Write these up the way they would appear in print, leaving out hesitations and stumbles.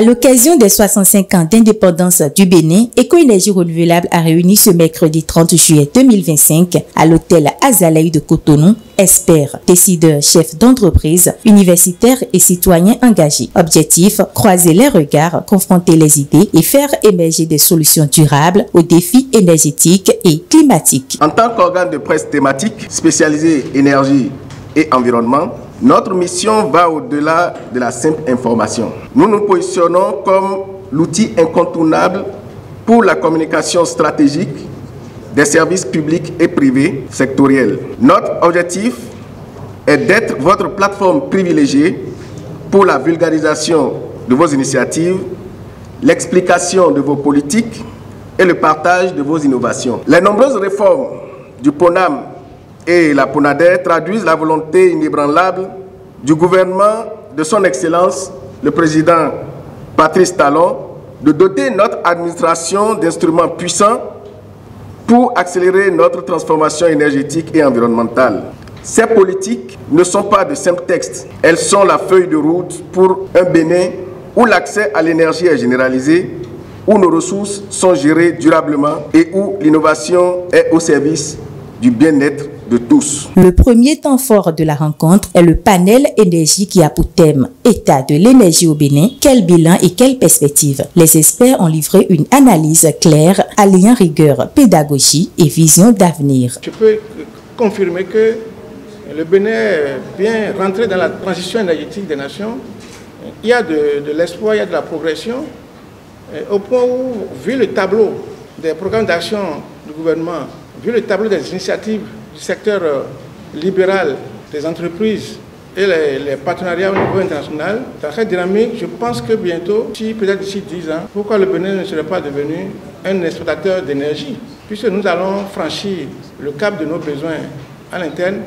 À l'occasion des 65 ans d'indépendance du Bénin, Eco-Énergie Renouvelable a réuni ce mercredi 30 juillet 2025 à l'hôtel Azalaï de Cotonou, experts, décideurs, chefs d'entreprise, universitaires et citoyens engagés. Objectif, croiser les regards, confronter les idées et faire émerger des solutions durables aux défis énergétiques et climatiques. En tant qu'organe de presse thématique spécialisé énergie et environnement, notre mission va au-delà de la simple information. Nous nous positionnons comme l'outil incontournable pour la communication stratégique des services publics et privés sectoriels. Notre objectif est d'être votre plateforme privilégiée pour la vulgarisation de vos initiatives, l'explication de vos politiques et le partage de vos innovations. Les nombreuses réformes du PONAM et la PONADER traduisent la volonté inébranlable du gouvernement de son Excellence, le président Patrice Talon, de doter notre administration d'instruments puissants pour accélérer notre transformation énergétique et environnementale. Ces politiques ne sont pas de simples textes, elles sont la feuille de route pour un Bénin où l'accès à l'énergie est généralisé, où nos ressources sont gérées durablement et où l'innovation est au service du bien-être de tous. Le premier temps fort de la rencontre est le panel énergie qui a pour thème État de l'énergie au Bénin, quel bilan et quelle perspective. Les experts ont livré une analyse claire, alliant rigueur, pédagogie et vision d'avenir. Je peux confirmer que le Bénin est bien rentré dans la transition énergétique des nations. Il y a de l'espoir, il y a de la progression, au point où, vu le tableau des programmes d'action du gouvernement, vu le tableau des initiatives du secteur libéral, des entreprises et les partenariats au niveau international, très dynamique, je pense que bientôt, peut-être d'ici 10 ans, pourquoi le Bénin ne serait pas devenu un exportateur d'énergie, puisque nous allons franchir le cap de nos besoins à l'interne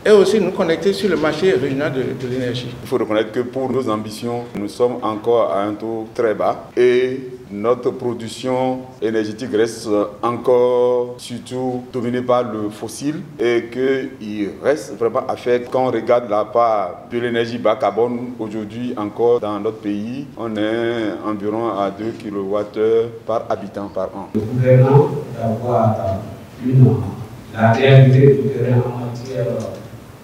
et aussi nous connecter sur le marché régional de l'énergie. Il faut reconnaître que pour nos ambitions, nous sommes encore à un taux très bas et notre production énergétique reste encore surtout dominée par le fossile et qu'il reste vraiment à faire. Quand on regarde la part de l'énergie bas carbone, aujourd'hui encore dans notre pays, on est environ à 2 kWh par habitant par an. Le gouvernement d'avoir la réalité du terrain en matière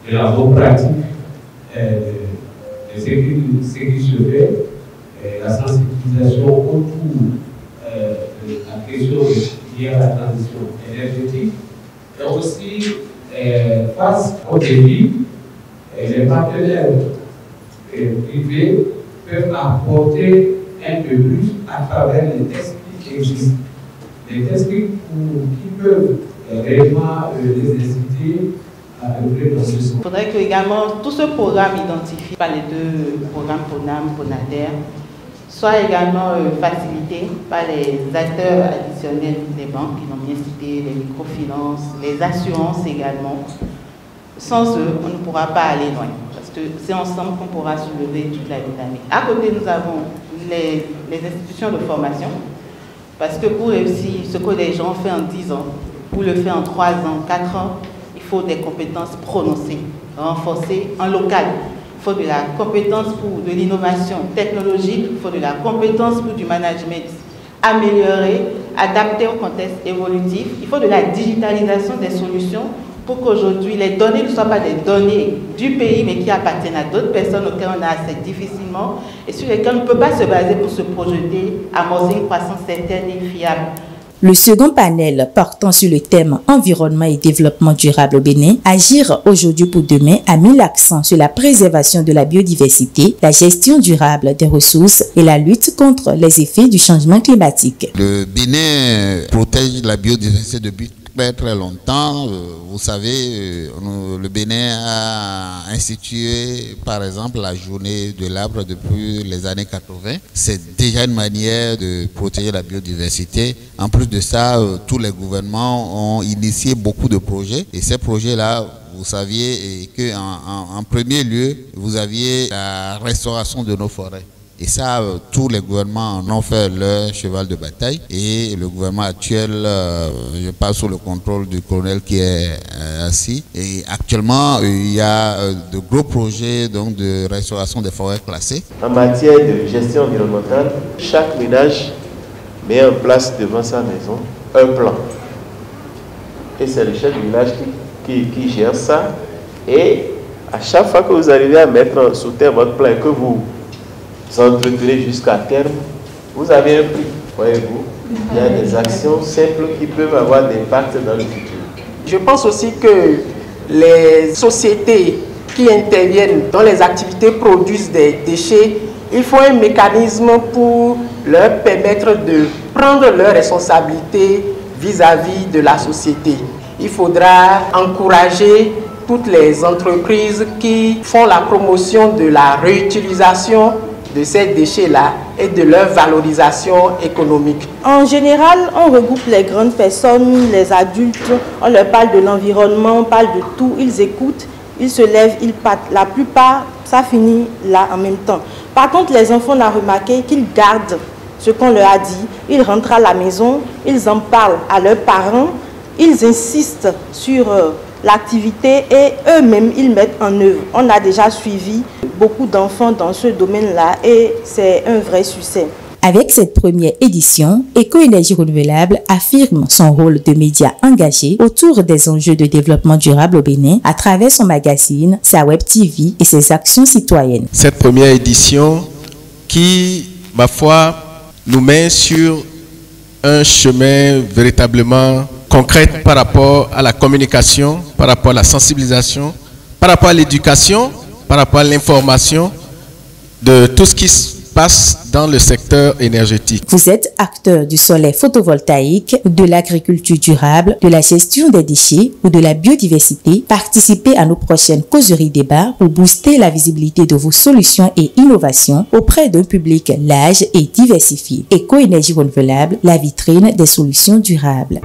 de la bonne pratique, de ce qui se fait, la sensibilisation autour de la question liée à la transition énergétique, et aussi face aux défis, les partenaires privés peuvent apporter un peu plus à travers les textes qui existent. Les textes qui peuvent réellement les inciter à œuvrer dans ce sens. Il faudrait que également tout ce programme identifié par les deux programmes PONAM, PONADER soit également facilité par les acteurs additionnels des banques qui l'ont bien cité, les microfinances, les assurances également. Sans eux, on ne pourra pas aller loin parce que c'est ensemble qu'on pourra soulever toute la dynamique. À côté, nous avons les institutions de formation parce que pour réussir ce que les gens font en 10 ans, pour le faire en 3 ans, 4 ans, il faut des compétences prononcées, renforcées en local. Il faut de la compétence pour de l'innovation technologique, il faut de la compétence pour du management amélioré, adapté au contexte évolutif. Il faut de la digitalisation des solutions pour qu'aujourd'hui les données ne soient pas des données du pays mais qui appartiennent à d'autres personnes auxquelles on a accès difficilement et sur lesquelles on ne peut pas se baser pour se projeter, amorcer une croissance certaine et fiable. Le second panel portant sur le thème environnement et développement durable au Bénin, Agir aujourd'hui pour demain, a mis l'accent sur la préservation de la biodiversité, la gestion durable des ressources et la lutte contre les effets du changement climatique. Le Bénin protège la biodiversité depuis très longtemps. Vous savez, le Bénin a institué par exemple la journée de l'arbre depuis les années 80. C'est déjà une manière de protéger la biodiversité. En plus de ça, tous les gouvernements ont initié beaucoup de projets et ces projets-là, vous saviez qu'en premier lieu, vous aviez la restauration de nos forêts. Et ça, tous les gouvernements en ont fait leur cheval de bataille. Et le gouvernement actuel, je parle sous le contrôle du colonel qui est assis. Et actuellement, il y a de gros projets donc, de restauration des forêts classées. En matière de gestion environnementale, chaque ménage met en place devant sa maison un plan. Et c'est le chef du village qui gère ça. Et à chaque fois que vous arrivez à mettre sous terre votre plan et que vous entretenez jusqu'à terme, vous avez un prix. Voyez-vous, il y a des actions simples qui peuvent avoir des impacts dans le futur. Je pense aussi que les sociétés qui interviennent dans les activités produisent des déchets, il faut un mécanisme pour leur permettre de prendre leurs responsabilités vis-à-vis de la société. Il faudra encourager toutes les entreprises qui font la promotion de la réutilisation de ces déchets-là et de leur valorisation économique. En général, on regroupe les grandes personnes, les adultes, on leur parle de l'environnement, on parle de tout, ils écoutent, ils se lèvent, ils partent. La plupart, ça finit là en même temps. Par contre, les enfants, on a remarqué qu'ils gardent ce qu'on leur a dit, ils rentrent à la maison, ils en parlent à leurs parents, ils insistent sur l'activité et eux-mêmes, ils mettent en œuvre. On a déjà suivi beaucoup d'enfants dans ce domaine-là et c'est un vrai succès. Avec cette première édition, Éco-Énergie Renouvelable affirme son rôle de média engagé autour des enjeux de développement durable au Bénin à travers son magazine, sa web TV et ses actions citoyennes. Cette première édition qui, ma foi, nous met sur un chemin véritablement concret par rapport à la communication, par rapport à la sensibilisation, par rapport à l'éducation, par rapport à l'information de tout ce qui se passe dans le secteur énergétique. Vous êtes acteur du soleil photovoltaïque, de l'agriculture durable, de la gestion des déchets ou de la biodiversité. Participez à nos prochaines causeries débats pour booster la visibilité de vos solutions et innovations auprès d'un public large et diversifié. Éco-Énergie Renouvelable, la vitrine des solutions durables.